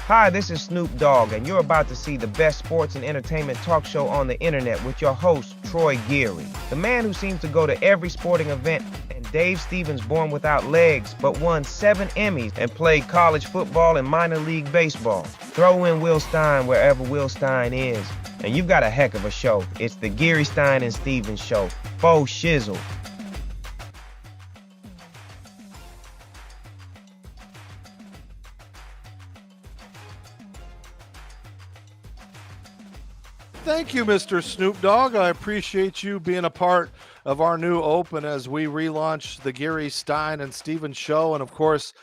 Hi, this is Snoop Dogg, and you're about to see the best sports and entertainment talk show on the internet with your host, Troy Geary. The man who seems to go to every sporting event, and Dave Stevens born without legs, but won 7 Emmys and played college football and minor league baseball. Throw in Will Stein wherever Will Stein is, and you've got a heck of a show. It's the Geary, Stein, and Stevens Show. Faux shizzle. Thank you, Mr. Snoop Dogg. I appreciate you being a part of our new open as we relaunch the Geary, Stein, and Stevens Show. And, of course,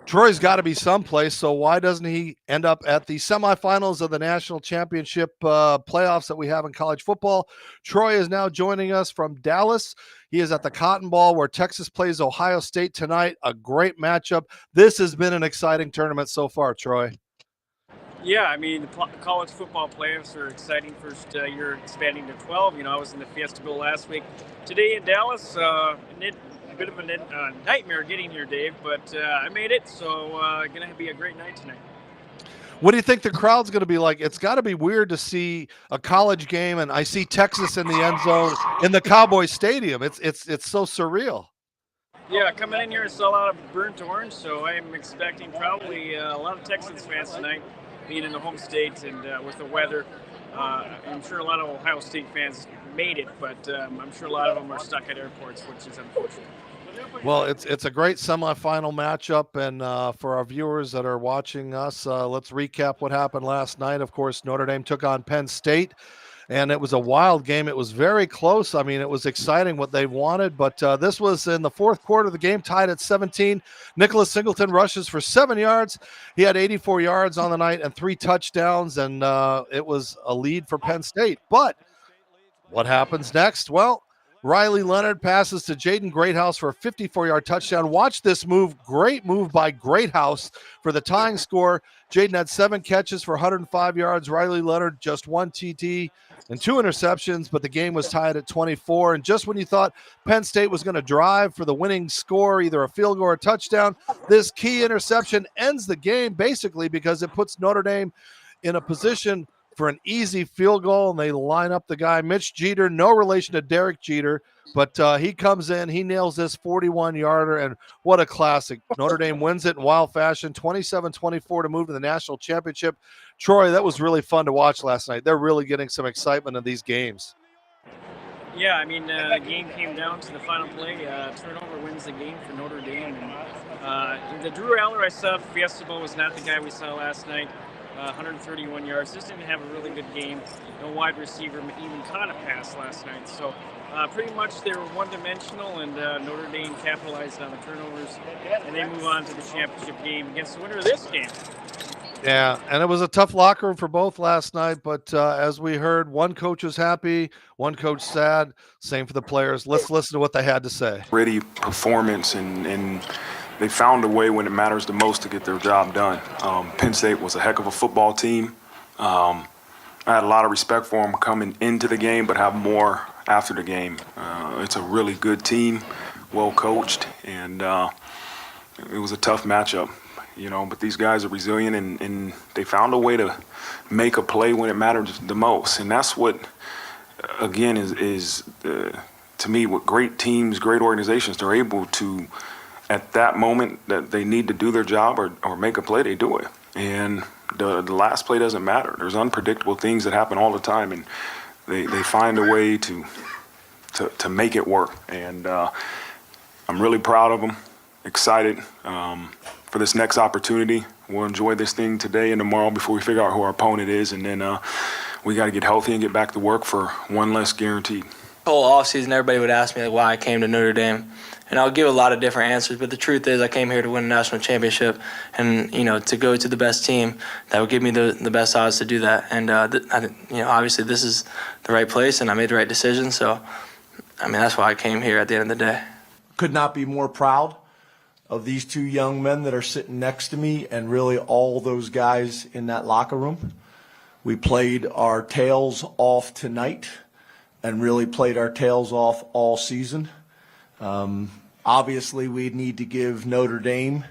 Troy's got to be someplace, so why doesn't he end up at the semifinals of the national championship playoffs that we have in college football? Troy is now joining us from Dallas. He is at the Cotton Bowl where Texas plays Ohio State tonight. A great matchup. This has been an exciting tournament so far, Troy. Yeah, I mean, the college football playoffs are exciting. First year expanding to 12. You know, I was in the Fiesta Bowl last week. Today in Dallas, a bit of a nightmare getting here, Dave, but I made it, so going to be a great night tonight. What do you think the crowd's going to be like? It's got to be weird to see a college game, and I see Texas in the end zone in the Cowboy Stadium. It's so surreal. Yeah, coming in here to sell out of burnt orange, so I'm expecting probably a lot of Texans fans tonight, being in the home state and with the weather. I'm sure a lot of Ohio State fans made it, but I'm sure a lot of them are stuck at airports, which is unfortunate. Well, it's a great semifinal matchup, and for our viewers that are watching us, let's recap what happened last night. Of course, Notre Dame took on Penn State, and it was a wild game. It was very close. I mean, it was exciting what they wanted, but this was in the fourth quarter. The game tied at 17. Nicholas Singleton rushes for 7 yards. He had 84 yards on the night and 3 touchdowns, and it was a lead for Penn State. But what happens next? Well, Riley Leonard passes to Jaden Greathouse for a 54-yard touchdown. Watch this move. Great move by Greathouse for the tying score. Jaden had 7 catches for 105 yards. Riley Leonard just 1 TD and 2 interceptions, but the game was tied at 24. And just when you thought Penn State was going to drive for the winning score, either a field goal or a touchdown, this key interception ends the game basically because it puts Notre Dame in a position for an easy field goal, and they line up the guy, Mitch Jeter, no relation to Derek Jeter, but he comes in, he nails this 41-yarder, and what a classic. Notre Dame wins it in wild fashion, 27-24 to move to the national championship. Troy, that was really fun to watch last night. They're really getting some excitement in these games. Yeah, I mean, the game came down to the final play. Turnover wins the game for Notre Dame. And, the Drew Aller I saw at Fiesta Bowl was not the guy we saw last night. 131 yards. Just didn't have a really good game. No wide receiver even caught a pass last night. So pretty much they were one-dimensional, and Notre Dame capitalized on the turnovers, and they move on to the championship game against the winner of this game. Yeah, and it was a tough locker room for both last night, but as we heard, one coach was happy, one coach sad. Same for the players. Let's listen to what they had to say. Ready performance, and they found a way when it matters the most to get their job done. Penn State was a heck of a football team. I had a lot of respect for them coming into the game, but have more after the game. It's a really good team, well coached, and it was a tough matchup, you know, but these guys are resilient, and they found a way to make a play when it mattered the most. And that's what, again, is to me, what great teams, great organizations, they're able to, at that moment that they need to do their job or make a play, they do it. And the last play doesn't matter. There's unpredictable things that happen all the time, and they find a way to make it work. And I'm really proud of them, excited for this next opportunity. We'll enjoy this thing today and tomorrow before we figure out who our opponent is, and then we got to get healthy and get back to work for one less guaranteed. The whole offseason, everybody would ask me why I came to Notre Dame. And I'll give a lot of different answers, but the truth is I came here to win a national championship and, you know, to go to the best team that would give me the best odds to do that. And, obviously this is the right place and I made the right decision. So, I mean, that's why I came here at the end of the day. Could not be more proud of these 2 young men that are sitting next to me and really all those guys in that locker room. We played our tails off tonight and really played our tails off all season. Obviously, we need to give Notre Dame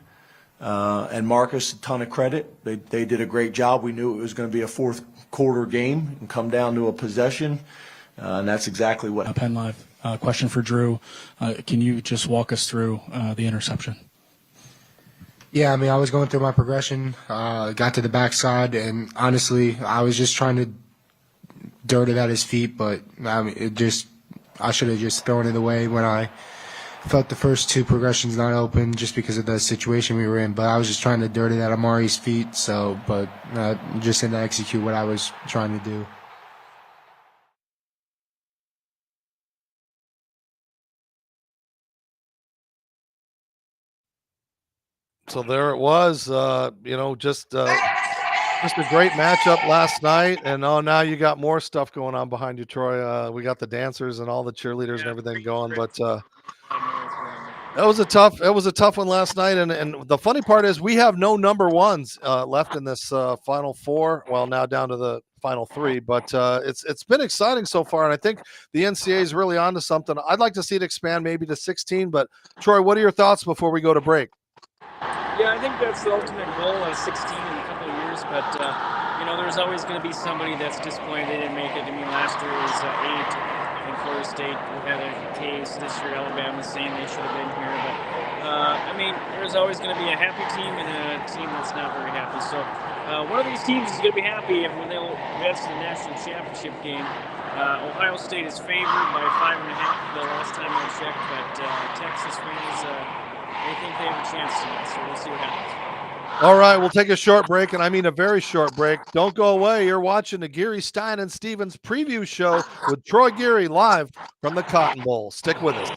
and Marcus a ton of credit. They did a great job. We knew it was going to be a fourth quarter game and come down to a possession, and that's exactly what happened. Penn Live. Question for Drew. Can you just walk us through the interception? Yeah, I mean, I was going through my progression, got to the backside, and honestly, I was just trying to dirt it at his feet, but I mean, I should have just thrown it away when I felt the first two progressions not open just because of the situation we were in. But I was just trying to dirt it at Amari's feet, but just didn't execute what I was trying to do. So there it was, just a great matchup last night. And now you got more stuff going on behind you, Troy. We got the dancers and all the cheerleaders and everything going. But that was a tough one last night. And the funny part is we have no number ones left in this Final Four. Well, now down to the Final Three. But it's been exciting so far. And I think the NCAA is really onto something. I'd like to see it expand maybe to 16. But Troy, what are your thoughts before we go to break? Yeah, I think that's the ultimate goal, 16 in a couple of years, but, there's always going to be somebody that's disappointed they didn't make it. I mean, last year was 8 in Florida State. We had a case this year, Alabama, saying they should have been here, but, there's always going to be a happy team and a team that's not very happy. So one of these teams is going to be happy when they'll advance to the national championship game. Ohio State is favored by 5.5 the last time I checked, but Texas fans... I think they have a chance tonight, so we'll see what happens. All right, we'll take a short break, and I mean a very short break. Don't go away. You're watching the Geary, Stein, and Stevens preview show with Troy Geary live from the Cotton Bowl. Stick with us.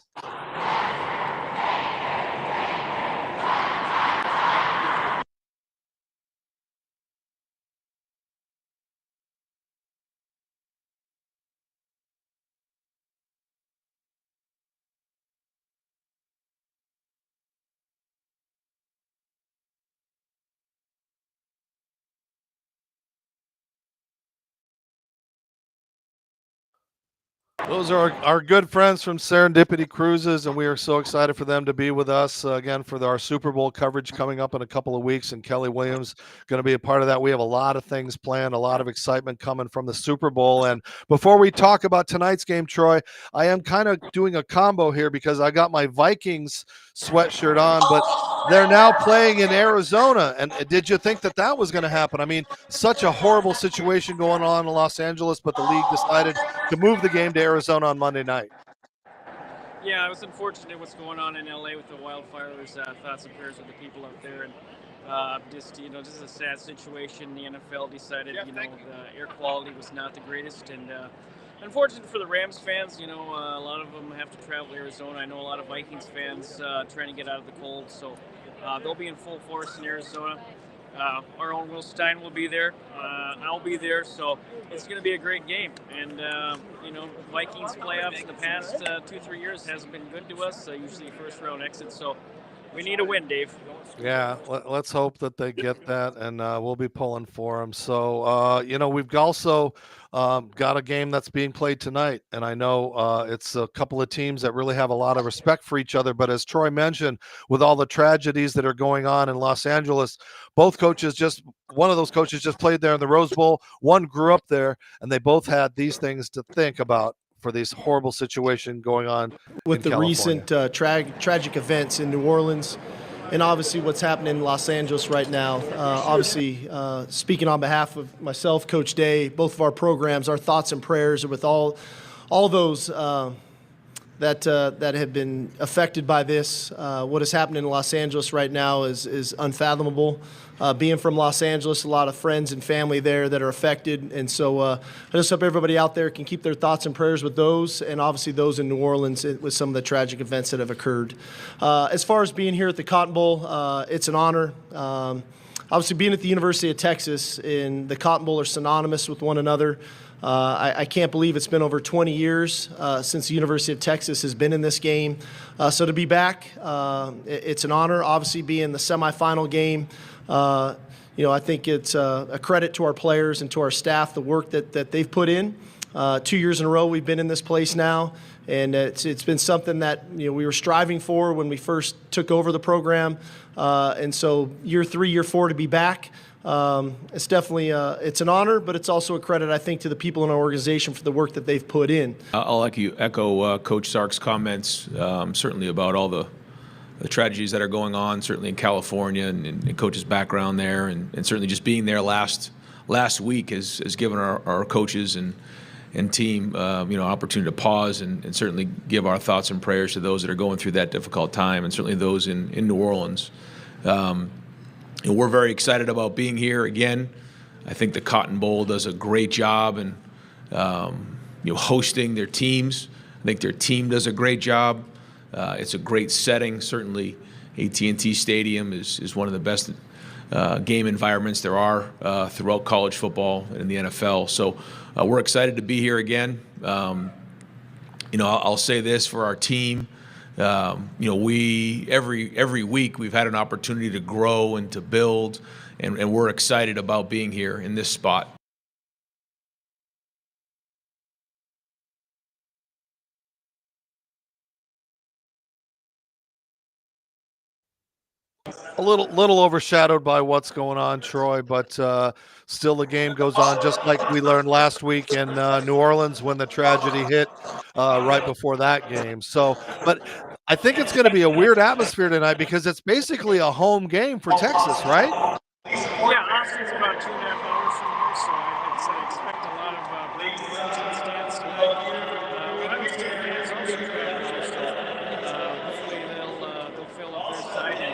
Those are our good friends from Serendipity Cruises, and we are so excited for them to be with us again for our Super Bowl coverage coming up in a couple of weeks. And Kelly Williams going to be a part of that. We have a lot of things planned, a lot of excitement coming from the Super Bowl. And before we talk about tonight's game, Troy, I am kind of doing a combo here because I got my Vikings sweatshirt on, but they're now playing in Arizona. And did you think that was going to happen? I mean, such a horrible situation going on in Los Angeles, but the league decided to move the game to Arizona on Monday night. Yeah, it was unfortunate what's going on in LA with the wildfires. Thoughts and prayers with the people out there. And just a sad situation. The NFL decided, the air quality was not the greatest. And unfortunate for the Rams fans, a lot of them have to travel to Arizona. I know a lot of Vikings fans trying to get out of the cold. So they'll be in full force in Arizona. Our own Will Stein will be there. I'll be there. So it's going to be a great game. And, Vikings playoffs in the past 2-3 years hasn't been good to us. Usually first round exit. So we need a win, Dave. Yeah, let's hope that they get that, and we'll be pulling for them. So, we've also got a game that's being played tonight, and I know it's a couple of teams that really have a lot of respect for each other. But as Troy mentioned, with all the tragedies that are going on in Los Angeles, one of those coaches just played there in the Rose Bowl. One grew up there, and they both had these things to think about for this horrible situation going on with the California. Recent tragic events in New Orleans. And obviously what's happening in Los Angeles right now. Speaking on behalf of myself, Coach Day, both of our programs, our thoughts and prayers are with all those that have been affected by this. What is happening in Los Angeles right now is unfathomable. Being from Los Angeles, a lot of friends and family there that are affected. And so I just hope everybody out there can keep their thoughts and prayers with those, and obviously those in New Orleans with some of the tragic events that have occurred. As far as being here at the Cotton Bowl, it's an honor. Obviously being at the University of Texas and the Cotton Bowl are synonymous with one another. I can't believe it's been over 20 years since the University of Texas has been in this game. So to be back, it's an honor. Obviously being the semifinal game, I think it's a credit to our players and to our staff, the work that they've put in. 2 years in a row we've been in this place now, And it's been something that we were striving for when we first took over the program. And so year 3, year 4 to be back, it's definitely it's an honor, but it's also a credit, I think, to the people in our organization for the work that they've put in. I'll echo Coach Sark's comments, certainly about all the tragedies that are going on, certainly in California and Coach's background there, and certainly just being there last week has given our coaches and team opportunity to pause and certainly give our thoughts and prayers to those that are going through that difficult time, and certainly those in New Orleans. We're very excited about being here again. I think the Cotton Bowl does a great job and hosting their teams. I think their team does a great job. It's a great setting. Certainly, AT&T Stadium is one of the best game environments there are throughout college football and the NFL. So we're excited to be here again. I'll say this for our team. We every week we've had an opportunity to grow and to build, and we're excited about being here in this spot. A little overshadowed by what's going on, Troy, but still the game goes on, just like we learned last week in New Orleans when the tragedy hit right before that game. So, but I think it's going to be a weird atmosphere tonight because it's basically a home game for Texas, right? Yeah, Austin's about 2.5 hours from here, so I expect a lot of great fans in the stands tonight. Ohio State fans also travel, so hopefully they'll fill up their side and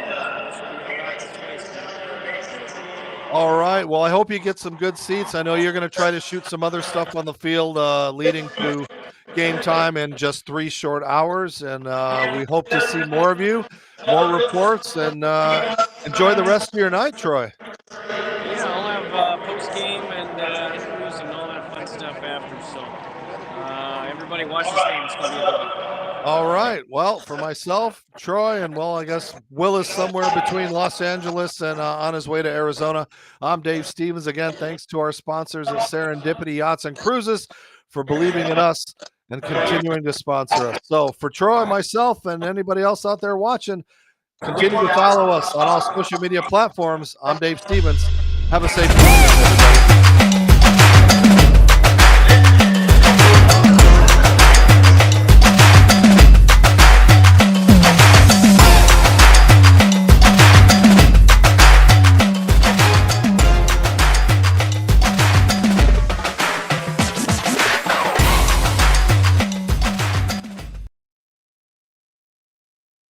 should be a lot of space tonight. All right. Well, I hope you get some good seats. I know you're going to try to shoot some other stuff on the field leading to game time in just 3 short hours, and we hope to see more of you, more reports, and enjoy the rest of your night, Troy. Yeah, I'll have post-game and interviews and all that fun stuff after, so everybody watch this game. It's going to be a good one. All right. Well, for myself, Troy, and I guess Will is somewhere between Los Angeles and on his way to Arizona. I'm Dave Stevens. Again, thanks to our sponsors at Serendipity Yachts and Cruises for believing in us and continuing to sponsor us. So for Troy, myself, and anybody else out there watching, continue to follow us on all social media platforms. I'm Dave Stevens. Have a safe weekend, everybody.